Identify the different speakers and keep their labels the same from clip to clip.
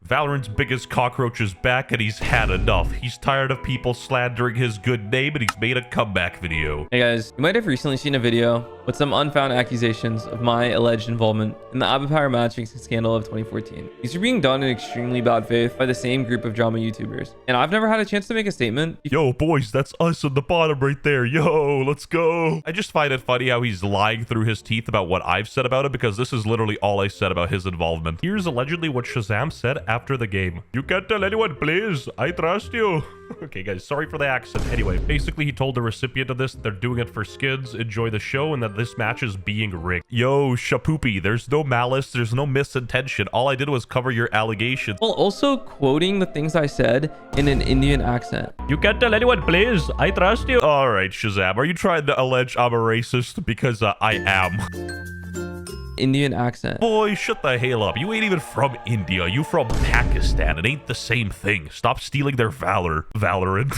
Speaker 1: Valorant's biggest cockroach is back and he's had enough. He's tired of people slandering his good name and he's made a comeback video.
Speaker 2: Hey guys, you might have recently seen a video with some unfound accusations of my alleged involvement in the ABBA matchfixing scandal of 2014. These are being done in extremely bad faith by the same group of drama YouTubers. And I've never had a chance to make a statement.
Speaker 1: Yo, boys, that's us on the bottom right there. Yo, let's go. I just find it funny how he's lying through his teeth about what I've said about it, because this is literally all I said about his involvement. Here's allegedly what ShahZam said after the game. You can't tell anyone, please. I trust you. Okay, guys, sorry for the accent. Anyway, basically, he told the recipient of this they're doing it for skins, enjoy the show, and that this match is being rigged. Yo, Shapoopy, there's no malice, there's no misintention. All I did was cover your allegations.
Speaker 2: While also quoting the things I said in an Indian accent.
Speaker 1: You can't tell anyone, please. I trust you. All right, ShahZam, are you trying to allege I'm a racist? Because I am.
Speaker 2: Indian accent.
Speaker 1: Boy, shut the hell up. You ain't even from India. You from Pakistan. It ain't the same thing. Stop stealing their valor, Valorant.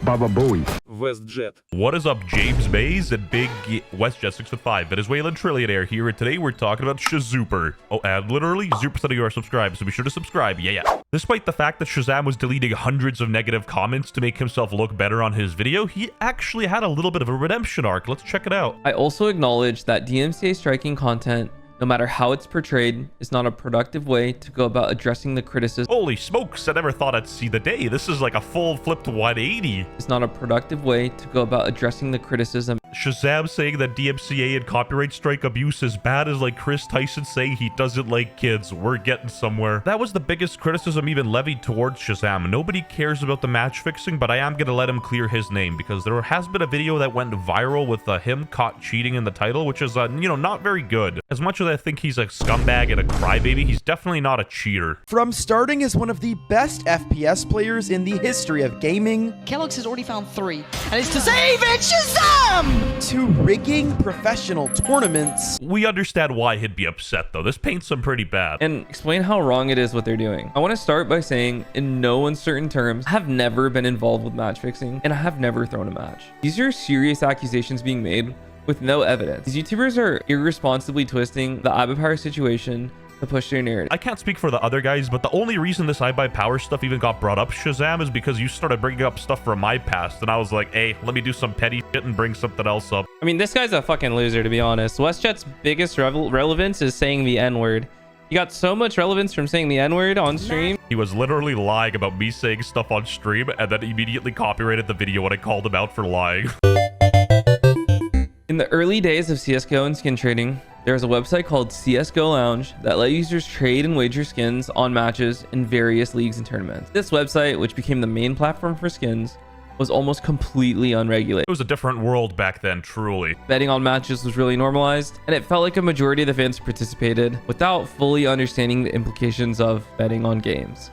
Speaker 3: Baba Bowie.
Speaker 4: WestJett.
Speaker 1: What is up, James Mays and Big WestJett 6'5", Venezuelan trillionaire here, and today we're talking about ShahZooper. Oh, and literally 0% of you are subscribed, so be sure to subscribe. Yeah. Despite the fact that ShahZam was deleting hundreds of negative comments to make himself look better on his video, he actually had a little bit of a redemption arc. Let's check it out.
Speaker 2: I also acknowledge that DMCA striking content, no matter how it's portrayed, is not a productive way to go about addressing the criticism.
Speaker 1: Holy smokes, I never thought I'd see the day. This is like a full flipped 180.
Speaker 2: It's not a productive way to go about addressing the criticism.
Speaker 1: ShahZam saying that DMCA and copyright strike abuse is bad is like Chris Tyson saying he doesn't like kids. We're getting somewhere. That was the biggest criticism even levied towards ShahZam. Nobody cares about the match fixing, but I am gonna let him clear his name because there has been a video that went viral with him caught cheating in the title, which is not very good. As much as I think he's a scumbag and a crybaby, he's definitely not a cheater.
Speaker 5: From starting as one of the best FPS players in the history of gaming,
Speaker 6: Kellogg's has already found 3, and it's to save it, ShahZam!
Speaker 5: To rigging professional tournaments.
Speaker 1: We understand why he'd be upset, though. This paints him pretty bad.
Speaker 2: And explain how wrong it is what they're doing. I want to start by saying, in no uncertain terms, I have never been involved with match fixing, and I have never thrown a match. These are serious accusations being made with no evidence. These YouTubers are irresponsibly twisting the ABBA situation to push their narrative.
Speaker 1: I can't speak for the other guys, but the only reason this iBuyPower stuff even got brought up, ShahZam, is because you started bringing up stuff from my past, and I was like, hey, let me do some petty shit and bring something else up.
Speaker 2: I mean, this guy's a fucking loser, to be honest. WestJett's biggest relevance is saying the N-word. He got so much relevance from saying the N-word on stream.
Speaker 1: He was literally lying about me saying stuff on stream, and then immediately copyrighted the video when I called him out for lying.
Speaker 2: In the early days of CSGO and skin trading, there was a website called CSGO Lounge that let users trade and wager skins on matches in various leagues and tournaments. This website, which became the main platform for skins, was almost completely unregulated.
Speaker 1: It was a different world back then, truly.
Speaker 2: Betting on matches was really normalized, and it felt like a majority of the fans participated without fully understanding the implications of betting on games.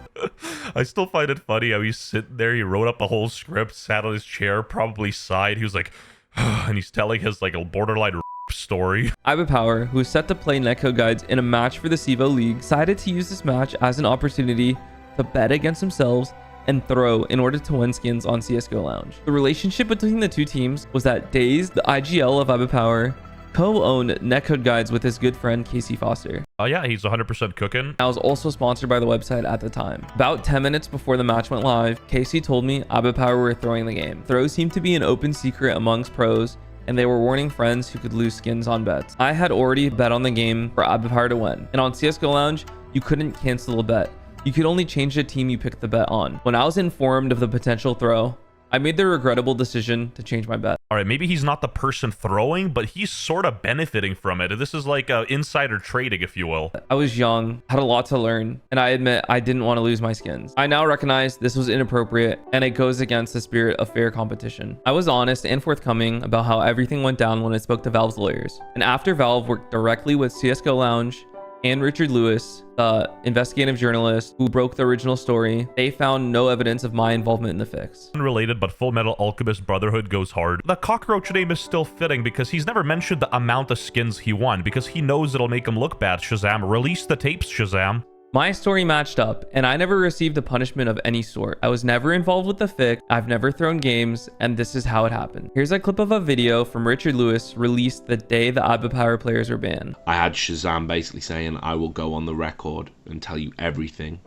Speaker 1: I still find it funny how he's sitting there, he wrote up a whole script, sat on his chair, probably sighed. He was like, and he's telling his like a borderline story.
Speaker 2: iBuyPower, who is set to play netcode guides in a match for the CEVO League, decided to use this match as an opportunity to bet against themselves and throw in order to win skins on CSGO Lounge. The relationship between the two teams was that Daze, the IGL of iBuyPower, co-owned netcode guides with his good friend Casey Foster.
Speaker 1: Oh yeah, he's 100% cooking.
Speaker 2: I was also sponsored by the website at the time. About 10 minutes before the match went live, Casey told me iBuyPower were throwing the game. Throws seemed to be an open secret amongst pros, and they were warning friends who could lose skins on bets. I had already bet on the game for iBuyPower to win, and on CSGO Lounge, you couldn't cancel a bet. You could only change the team you picked the bet on. When I was informed of the potential throw, I made the regrettable decision to change my bet.
Speaker 1: All right, maybe he's not the person throwing, but he's sort of benefiting from it. This is like insider trading, if you will.
Speaker 2: I was young, had a lot to learn, and I admit I didn't want to lose my skins. I now recognize this was inappropriate, and it goes against the spirit of fair competition. I was honest and forthcoming about how everything went down when I spoke to Valve's lawyers. And after Valve worked directly with CSGO Lounge and Richard Lewis, the investigative journalist who broke the original story, they found no evidence of my involvement in the fix.
Speaker 1: Unrelated, but Full Metal Alchemist Brotherhood goes hard. The Cockroach name is still fitting because he's never mentioned the amount of skins he won because he knows it'll make him look bad. ShahZam, release the tapes, ShahZam.
Speaker 2: My story matched up, and I never received a punishment of any sort. I was never involved with the fic, I've never thrown games, and this is how it happened. Here's a clip of a video from Richard Lewis released the day the ABBA Power players were banned.
Speaker 4: I had ShahZam basically saying, I will go on the record and tell you everything,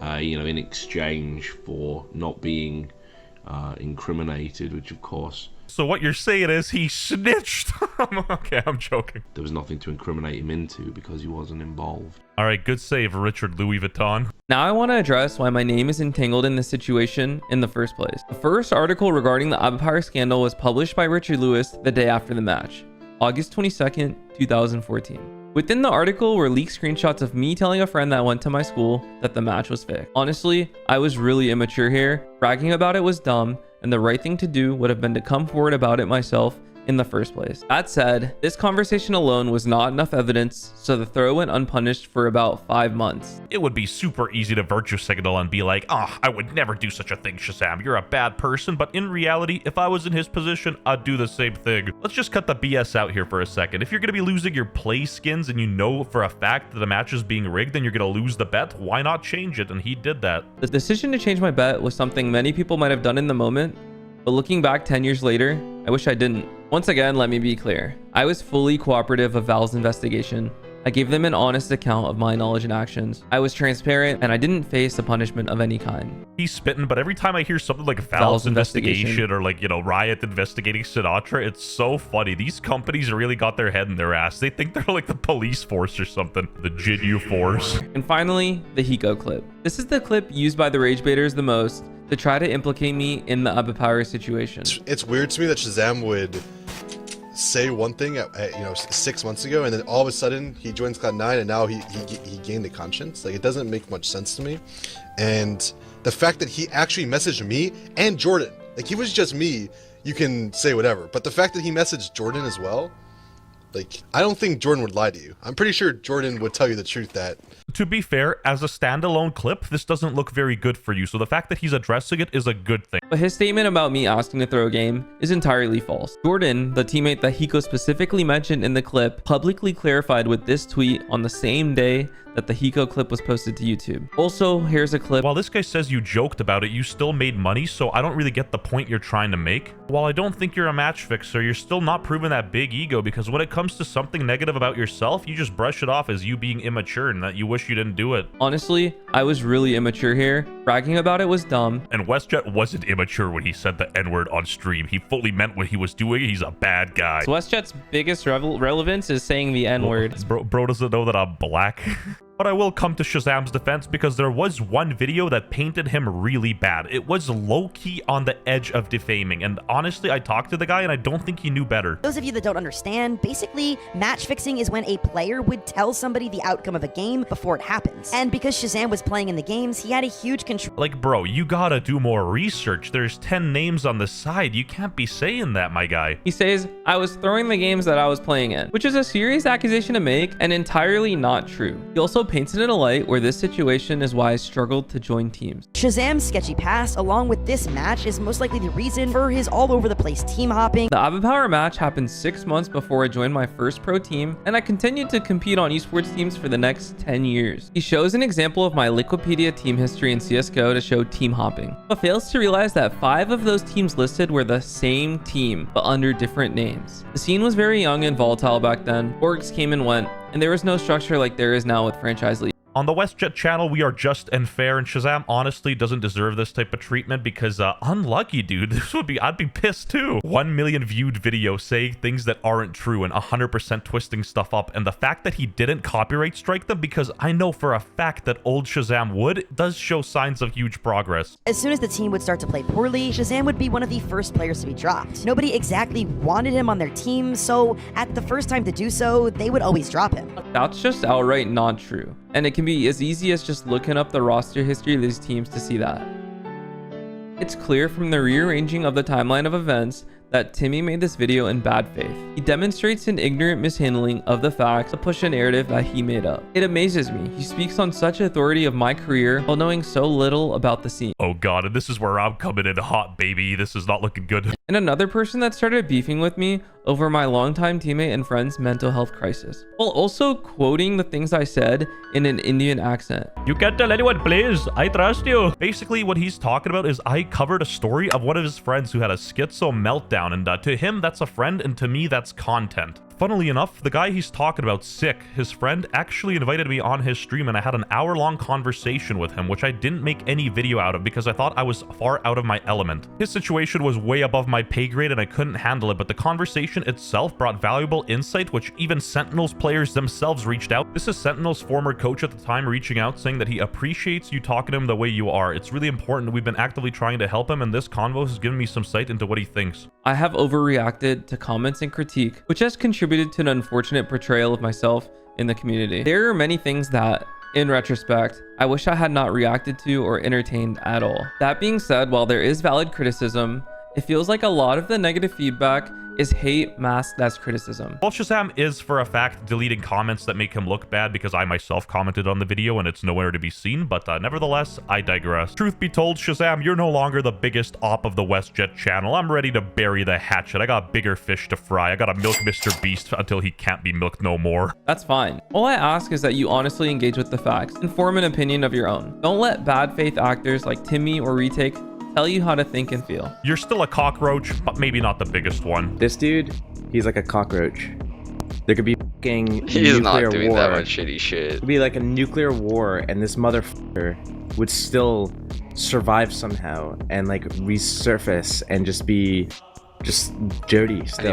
Speaker 4: in exchange for not being incriminated, which of course...
Speaker 1: So what you're saying is he snitched. Okay, I'm joking.
Speaker 4: There was nothing to incriminate him into because he wasn't involved.
Speaker 1: All right, good save, Richard Louis Vuitton.
Speaker 2: Now I want to address why my name is entangled in this situation in the first place. The first article regarding the ABBA Power scandal was published by Richard Lewis the day after the match, August 22nd, 2014. Within the article were leaked screenshots of me telling a friend that went to my school that the match was fake. Honestly, I was really immature here. Bragging about it was dumb, and the right thing to do would have been to come forward about it myself in the first place. That said, this conversation alone was not enough evidence, so the throw went unpunished for about 5 months.
Speaker 1: It would be super easy to virtue signal and be like, I would never do such a thing, ShahZam. You're a bad person. But in reality, if I was in his position, I'd do the same thing. Let's just cut the BS out here for a second. If you're going to be losing your play skins and you know for a fact that the match is being rigged and you're going to lose the bet, why not change it? And he did that.
Speaker 2: The decision to change my bet was something many people might have done in the moment, but looking back 10 years later, I wish I didn't. Once again, let me be clear. I was fully cooperative of Val's investigation. I gave them an honest account of my knowledge and actions. I was transparent, and I didn't face a punishment of any kind.
Speaker 1: He's spitting, but every time I hear something like Val's investigation or like, Riot investigating Sinatra, it's so funny. These companies really got their head in their ass. They think they're like the police force or something. The Jinyu force.
Speaker 2: And finally, the Hiko clip. This is the clip used by the rage baiters the most to try to implicate me in the ABBA Power situation.
Speaker 7: It's weird to me that ShahZam would say one thing at 6 months ago, and then all of a sudden he joins Cloud9 and now he gained a conscience. Like, it doesn't make much sense to me. And the fact that he actually messaged me and Jordan, like, he was just me, you can say whatever, but the fact that he messaged Jordan as well, like, I don't think Jordan would lie to you. I'm pretty sure Jordan would tell you the truth that...
Speaker 1: To be fair, as a standalone clip, this doesn't look very good for you. So the fact that he's addressing it is a good thing.
Speaker 2: But his statement about me asking to throw a game is entirely false. Jordan, the teammate that Hiko specifically mentioned in the clip, publicly clarified with this tweet on the same day that the Hiko clip was posted to YouTube. Also, here's a clip.
Speaker 1: While this guy says you joked about it, you still made money, so I don't really get the point you're trying to make. While I don't think you're a match fixer, you're still not proving that big ego, because when it comes to something negative about yourself, you just brush it off as you being immature and that you wish you didn't do it.
Speaker 2: Honestly, I was really immature here. Bragging about it was dumb.
Speaker 1: And WestJett wasn't immature when he said the N-word on stream. He fully meant what he was doing. He's a bad guy.
Speaker 2: So WestJett's biggest relevance is saying the N-word.
Speaker 1: Bro doesn't know that I'm black. But I will come to ShahZam's defense because there was one video that painted him really bad. It was low-key on the edge of defaming, and honestly, I talked to the guy and I don't think he knew better.
Speaker 8: Those of you that don't understand, basically, match fixing is when a player would tell somebody the outcome of a game before it happens. And because ShahZam was playing in the games, he had a huge control.
Speaker 1: Like, bro, you gotta do more research. There's 10 names on the side. You can't be saying that, my guy.
Speaker 2: He says, I was throwing the games that I was playing in, which is a serious accusation to make and entirely not true. He also paints it in a light where this situation is why I struggled to join teams.
Speaker 8: ShahZam's sketchy past, along with this match, is most likely the reason for his all-over-the-place team hopping.
Speaker 2: The ABBA Power match happened 6 months before I joined my first pro team, and I continued to compete on esports teams for the next 10 years. He shows an example of my Liquipedia team history in CSGO to show team hopping, but fails to realize that 5 of those teams listed were the same team, but under different names. The scene was very young and volatile back then. Orgs came and went, and there was no structure like there is now with franchise leagues.
Speaker 1: On the WestJett channel, we are just and fair, and ShahZam honestly doesn't deserve this type of treatment because, unlucky, dude. I'd be pissed too. 1 million viewed video saying things that aren't true and 100% twisting stuff up, and the fact that he didn't copyright strike them, because I know for a fact that old ShahZam would, does show signs of huge progress.
Speaker 8: As soon as the team would start to play poorly, ShahZam would be one of the first players to be dropped. Nobody exactly wanted him on their team, so at the first time to do so, they would always drop him.
Speaker 2: That's just outright not true. And it can be as easy as just looking up the roster history of these teams to see that. It's clear from the rearranging of the timeline of events that Timmy made this video in bad faith. He demonstrates an ignorant mishandling of the facts to push a narrative that he made up. It amazes me. He speaks on such authority of my career while knowing so little about the scene.
Speaker 1: Oh god, and this is where I'm coming in hot, baby. This is not looking good.
Speaker 2: And another person that started beefing with me over my longtime teammate and friend's mental health crisis, while also quoting the things I said in an Indian accent.
Speaker 1: You can't tell anyone, please. I trust you. Basically, what he's talking about is I covered a story of one of his friends who had a schizo meltdown, and to him, that's a friend, and to me, that's content. Funnily enough, the guy he's talking about, Sick, his friend, actually invited me on his stream, and I had an hour-long conversation with him, which I didn't make any video out of because I thought I was far out of my element. His situation was way above my pay grade and I couldn't handle it, but the conversation itself brought valuable insight, which even Sentinels players themselves reached out. This is Sentinels' former coach at the time reaching out, saying that he appreciates you talking to him the way you are. It's really important. We've been actively trying to help him, and this convo has given me some sight into what he thinks.
Speaker 2: I have overreacted to comments and critique, which has contributed to an unfortunate portrayal of myself in the community. There are many things that, in retrospect, I wish I had not reacted to or entertained at all. That being said, while there is valid criticism, it feels like a lot of the negative feedback is hate masked as criticism.
Speaker 1: Well, ShahZam is for a fact deleting comments that make him look bad because I myself commented on the video and it's nowhere to be seen, but nevertheless, I digress. Truth be told, ShahZam, you're no longer the biggest op of the WestJett channel. I'm ready to bury the hatchet. I got bigger fish to fry. I gotta milk Mr. Beast until he can't be milked no more.
Speaker 2: That's fine. All I ask is that you honestly engage with the facts and form an opinion of your own. Don't let bad faith actors like Timmy or Retake tell you how to think and feel.
Speaker 1: You're still a cockroach, but maybe not the biggest one.
Speaker 9: This dude, he's like a cockroach. There could be fucking
Speaker 10: He's not
Speaker 9: nuclear
Speaker 10: doing
Speaker 9: war.
Speaker 10: that much shitty shit.
Speaker 9: It could be like a nuclear war, and this motherfucker would still survive somehow and like resurface and just be just dirty still.